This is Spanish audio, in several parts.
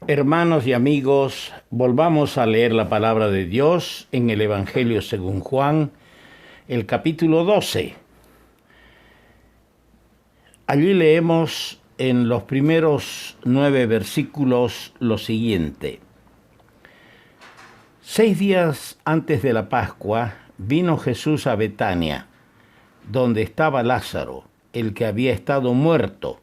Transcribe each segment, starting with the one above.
Hermanos y amigos, volvamos a leer la palabra de Dios en el Evangelio según Juan, el capítulo 12. Allí leemos en los primeros 9 versículos lo siguiente. 6 días antes de la Pascua vino Jesús a Betania, donde estaba Lázaro, el que había estado muerto,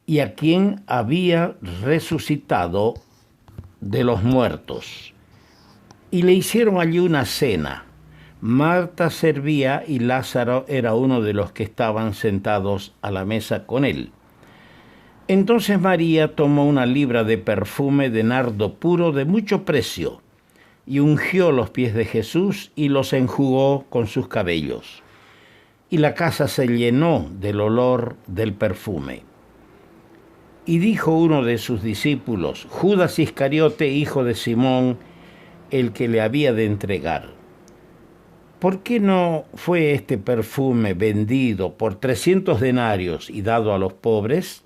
y a quien había resucitado de los muertos. Y le hicieron allí una cena. Marta servía y Lázaro era uno de los que estaban sentados a la mesa con él. Entonces María tomó una libra de perfume de nardo puro de mucho precio y ungió los pies de Jesús y los enjugó con sus cabellos. Y la casa se llenó del olor del perfume. Y dijo uno de sus discípulos, Judas Iscariote, hijo de Simón, el que le había de entregar: ¿por qué no fue este perfume vendido por 300 denarios y dado a los pobres?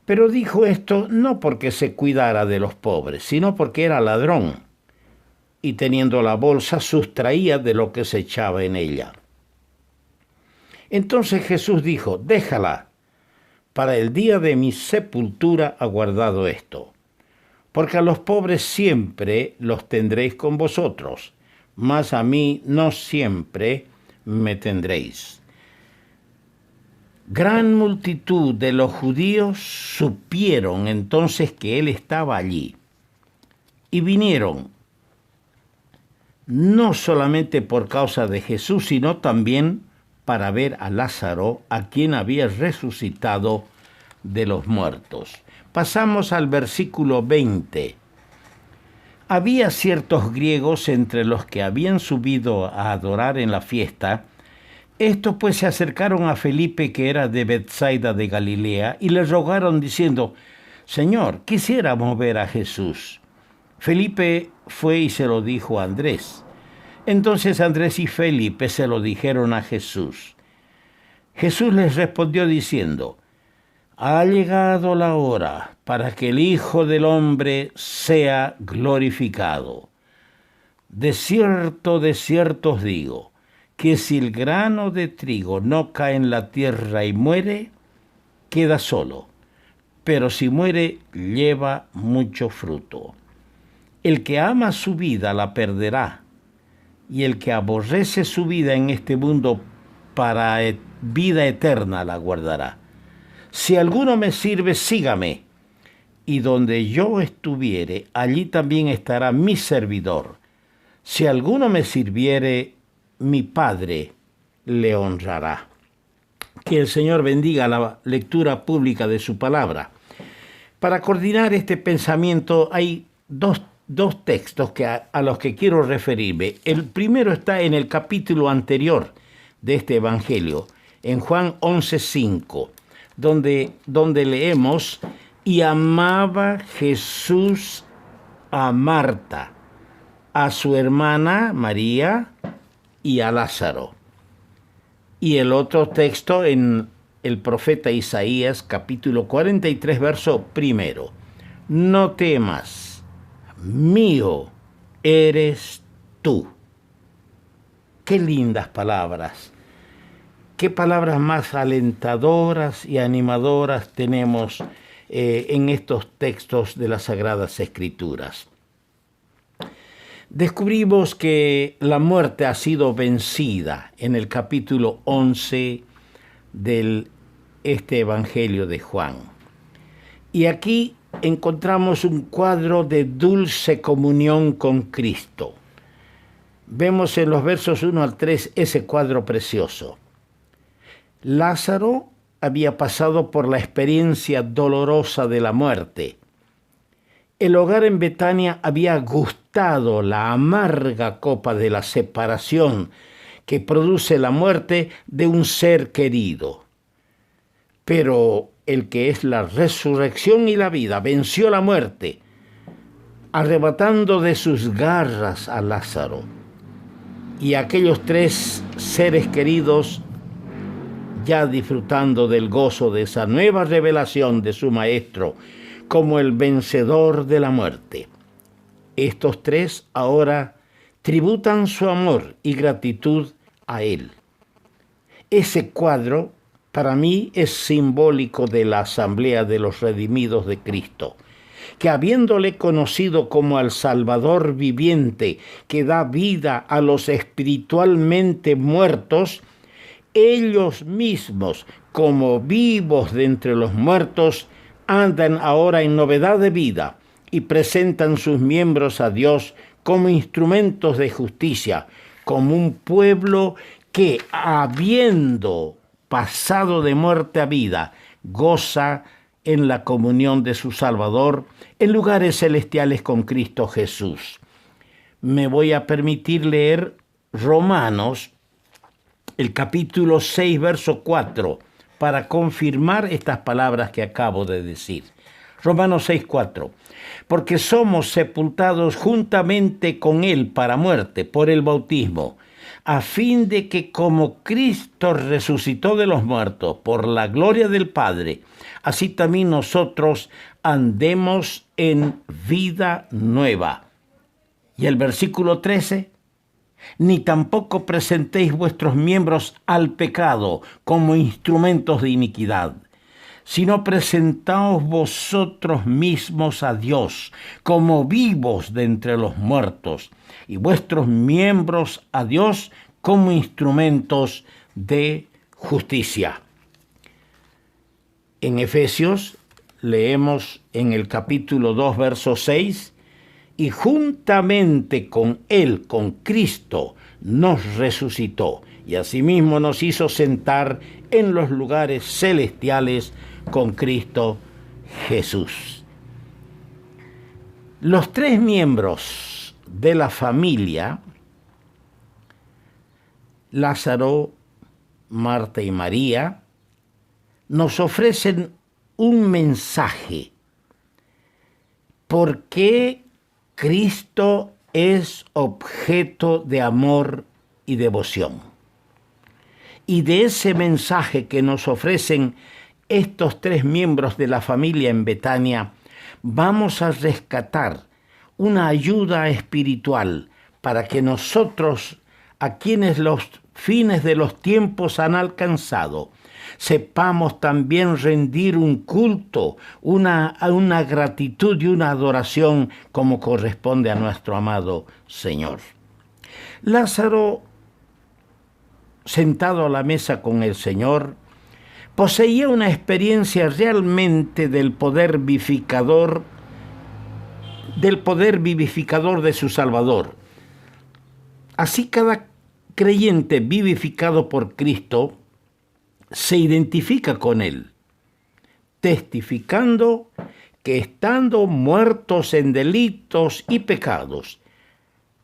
Pero dijo esto no porque se cuidara de los pobres, sino porque era ladrón, y teniendo la bolsa sustraía de lo que se echaba en ella. Entonces Jesús dijo, déjala, para el día de mi sepultura ha guardado esto, porque a los pobres siempre los tendréis con vosotros, mas a mí no siempre me tendréis. Gran multitud de los judíos supieron entonces que él estaba allí, y vinieron, no solamente por causa de Jesús, sino también para ver a Lázaro, a quien había resucitado de los muertos. Pasamos al versículo 20. Había ciertos griegos entre los que habían subido a adorar en la fiesta. Estos pues se acercaron a Felipe, que era de Betsaida de Galilea, y le rogaron diciendo, Señor, quisiéramos ver a Jesús. Felipe fue y se lo dijo a Andrés. Entonces Andrés y Felipe se lo dijeron a Jesús. Jesús les respondió diciendo, ha llegado la hora para que el Hijo del Hombre sea glorificado. De cierto os digo, que si el grano de trigo no cae en la tierra y muere, queda solo, pero si muere, lleva mucho fruto. El que ama su vida la perderá, y el que aborrece su vida en este mundo para vida eterna la guardará. Si alguno me sirve, sígame, y donde yo estuviere, allí también estará mi servidor. Si alguno me sirviere, mi Padre le honrará. Que el Señor bendiga la lectura pública de su palabra. Para coordinar este pensamiento hay dos textos a los que quiero referirme. El primero está en el capítulo anterior de este Evangelio, en Juan 11:5, donde leemos, y amaba Jesús a Marta, a su hermana María y a Lázaro. Y el otro texto en el profeta Isaías, capítulo 43, verso 1, no temas, mío eres tú. Qué lindas palabras. Qué palabras más alentadoras y animadoras tenemos en estos textos de las Sagradas Escrituras. Descubrimos que la muerte ha sido vencida en el capítulo 11 de este Evangelio de Juan. Y aquí encontramos un cuadro de dulce comunión con Cristo. Vemos en los versos 1 al 3 ese cuadro precioso. Lázaro había pasado por la experiencia dolorosa de la muerte. El hogar en Betania había gustado la amarga copa de la separación que produce la muerte de un ser querido. Pero el que es la resurrección y la vida venció la muerte, arrebatando de sus garras a Lázaro. Y aquellos 3 seres queridos ya disfrutando del gozo de esa nueva revelación de su Maestro como el vencedor de la muerte. Estos tres ahora tributan su amor y gratitud a Él. Ese cuadro para mí es simbólico de la asamblea de los redimidos de Cristo, que habiéndole conocido como al Salvador viviente que da vida a los espiritualmente muertos, ellos mismos, como vivos de entre los muertos, andan ahora en novedad de vida y presentan sus miembros a Dios como instrumentos de justicia, como un pueblo que, habiendo pasado de muerte a vida, goza en la comunión de su Salvador en lugares celestiales con Cristo Jesús. Me voy a permitir leer Romanos, el capítulo 6, verso 4, para confirmar estas palabras que acabo de decir. Romanos 6, 4. Porque somos sepultados juntamente con Él para muerte por el bautismo, a fin de que como Cristo resucitó de los muertos por la gloria del Padre, así también nosotros andemos en vida nueva. Y el versículo 13, ni tampoco presentéis vuestros miembros al pecado como instrumentos de iniquidad, sino presentaos vosotros mismos a Dios como vivos de entre los muertos, y vuestros miembros a Dios como instrumentos de justicia. En Efesios leemos en el capítulo 2, verso 6, y juntamente con Él, con Cristo, nos resucitó, y asimismo nos hizo sentar en los lugares celestiales con Cristo Jesús. Los tres miembros de la familia, Lázaro, Marta y María, nos ofrecen un mensaje. ¿Por qué Cristo es objeto de amor y devoción? Y de ese mensaje que nos ofrecen estos tres miembros de la familia en Betania, vamos a rescatar una ayuda espiritual para que nosotros, a quienes los fines de los tiempos han alcanzado, sepamos también rendir un culto, una gratitud y una adoración como corresponde a nuestro amado Señor. Lázaro, sentado a la mesa con el Señor, poseía una experiencia realmente del poder vivificador de su Salvador. Así cada creyente vivificado por Cristo se identifica con Él, testificando que estando muertos en delitos y pecados,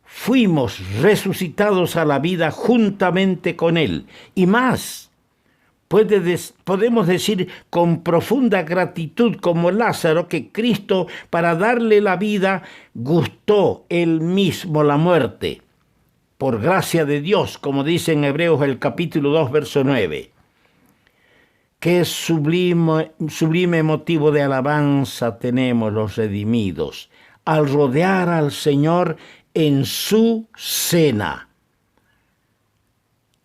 fuimos resucitados a la vida juntamente con Él. Y más, podemos decir con profunda gratitud como Lázaro que Cristo, para darle la vida, gustó Él mismo la muerte. Por gracia de Dios, como dice en Hebreos el capítulo 2, verso 9. Qué sublime motivo de alabanza tenemos los redimidos al rodear al Señor en su cena.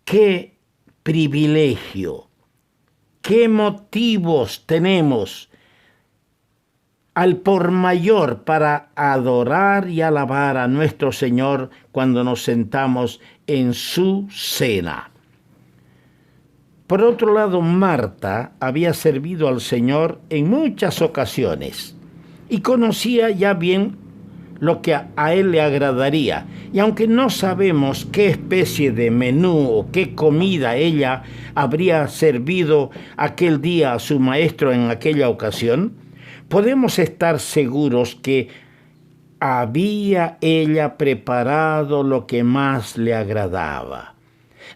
Qué privilegio, qué motivos tenemos al por mayor para adorar y alabar a nuestro Señor cuando nos sentamos en su cena. Por otro lado, Marta había servido al Señor en muchas ocasiones y conocía ya bien lo que a Él le agradaría. Y aunque no sabemos qué especie de menú o qué comida ella habría servido aquel día a su maestro en aquella ocasión, podemos estar seguros que había ella preparado lo que más le agradaba.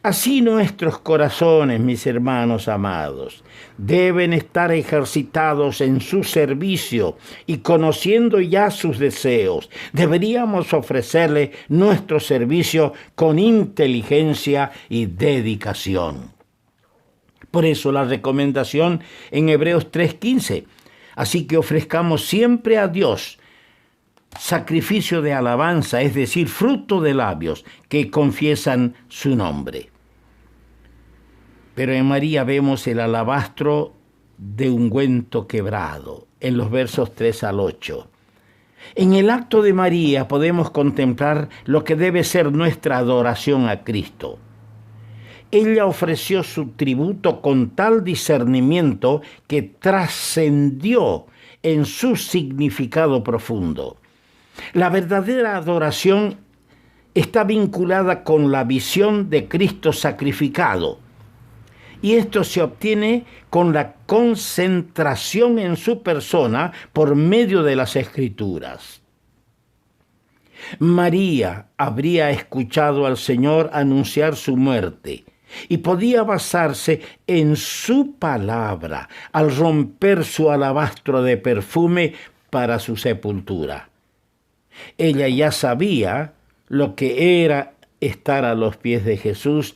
Así nuestros corazones, mis hermanos amados, deben estar ejercitados en su servicio y conociendo ya sus deseos. Deberíamos ofrecerle nuestro servicio con inteligencia y dedicación. Por eso la recomendación en Hebreos 3:15. Así que ofrezcamos siempre a Dios sacrificio de alabanza, es decir, fruto de labios que confiesan su nombre. Pero en María vemos el alabastro de ungüento quebrado, en los versos 3 al 8. En el acto de María podemos contemplar lo que debe ser nuestra adoración a Cristo. Ella ofreció su tributo con tal discernimiento que trascendió en su significado profundo. La verdadera adoración está vinculada con la visión de Cristo sacrificado. Y esto se obtiene con la concentración en su persona por medio de las Escrituras. María habría escuchado al Señor anunciar su muerte y podía basarse en su palabra al romper su alabastro de perfume para su sepultura. Ella ya sabía lo que era estar a los pies de Jesús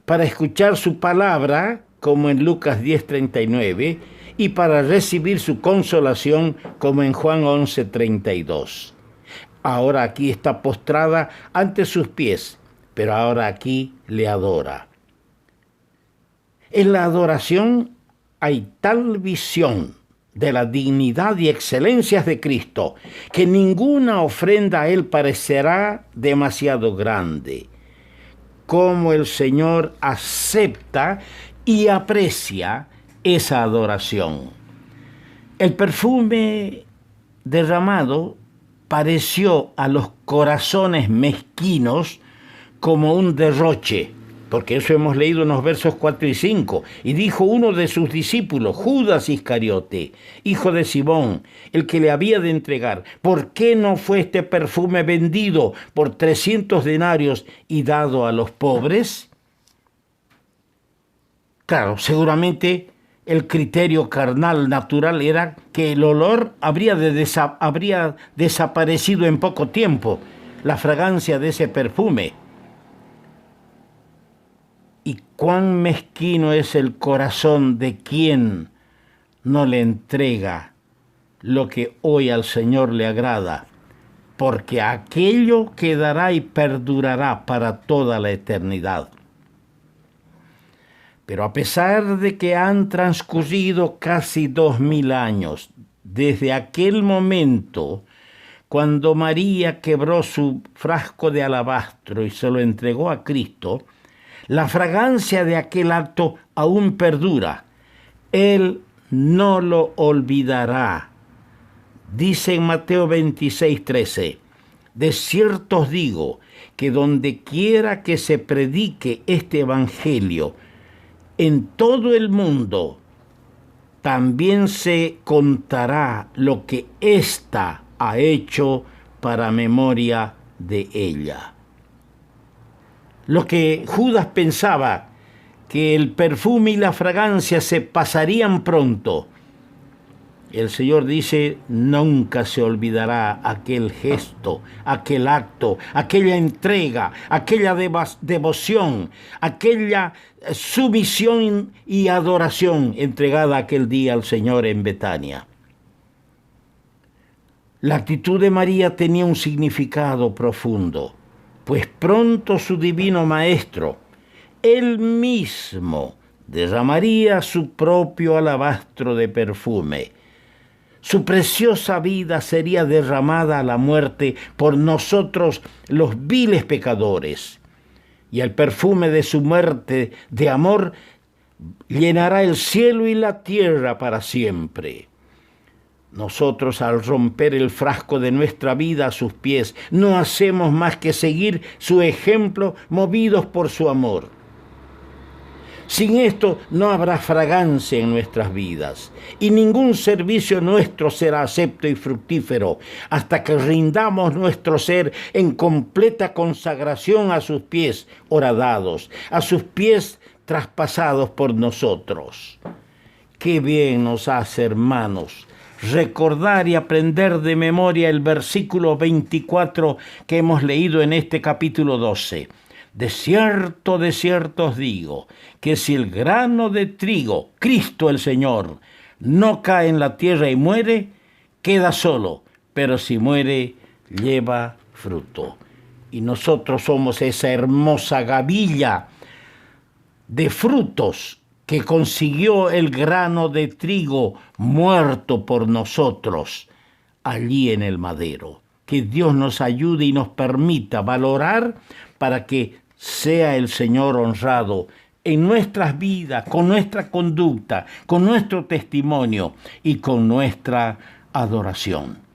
para escuchar su palabra, como en Lucas 10:39, y para recibir su consolación, como en Juan 11:32. Ahora aquí está postrada ante sus pies, pero ahora aquí le adora. En la adoración hay tal visión de la dignidad y excelencias de Cristo que ninguna ofrenda a Él parecerá demasiado grande. Cómo el Señor acepta y aprecia esa adoración. El perfume derramado pareció a los corazones mezquinos como un derroche, porque eso hemos leído en los versos 4 y 5. Y dijo uno de sus discípulos, Judas Iscariote, hijo de Simón, el que le había de entregar, ¿por qué no fue este perfume vendido por 300 denarios y dado a los pobres? Claro, seguramente el criterio carnal natural era que el olor habría desaparecido en poco tiempo, la fragancia de ese perfume. Y cuán mezquino es el corazón de quien no le entrega lo que hoy al Señor le agrada, porque aquello quedará y perdurará para toda la eternidad. Pero a pesar de que han transcurrido casi 2000 años desde aquel momento cuando María quebró su frasco de alabastro y se lo entregó a Cristo, la fragancia de aquel acto aún perdura. Él no lo olvidará. Dice en Mateo 26:13, de cierto os digo que donde quiera que se predique este evangelio en todo el mundo, también se contará lo que ésta ha hecho para memoria de ella. Lo que Judas pensaba, que el perfume y la fragancia se pasarían pronto, el Señor dice, nunca se olvidará aquel gesto, aquel acto, aquella entrega, aquella devoción, aquella sumisión y adoración entregada aquel día al Señor en Betania. La actitud de María tenía un significado profundo, pues pronto su divino Maestro, él mismo, derramaría su propio alabastro de perfume. Su preciosa vida sería derramada a la muerte por nosotros los viles pecadores. Y el perfume de su muerte de amor llenará el cielo y la tierra para siempre. Nosotros, al romper el frasco de nuestra vida a sus pies, no hacemos más que seguir su ejemplo, movidos por su amor. Sin esto no habrá fragancia en nuestras vidas y ningún servicio nuestro será acepto y fructífero hasta que rindamos nuestro ser en completa consagración a sus pies horadados, a sus pies traspasados por nosotros. Qué bien nos hace, hermanos, recordar y aprender de memoria el versículo 24 que hemos leído en este capítulo 12. de cierto os digo, que si el grano de trigo, Cristo el Señor, no cae en la tierra y muere, queda solo, pero si muere, lleva fruto. Y nosotros somos esa hermosa gavilla de frutos que consiguió el grano de trigo muerto por nosotros allí en el madero. Que Dios nos ayude y nos permita valorar para que sea el Señor honrado en nuestras vidas, con nuestra conducta, con nuestro testimonio y con nuestra adoración.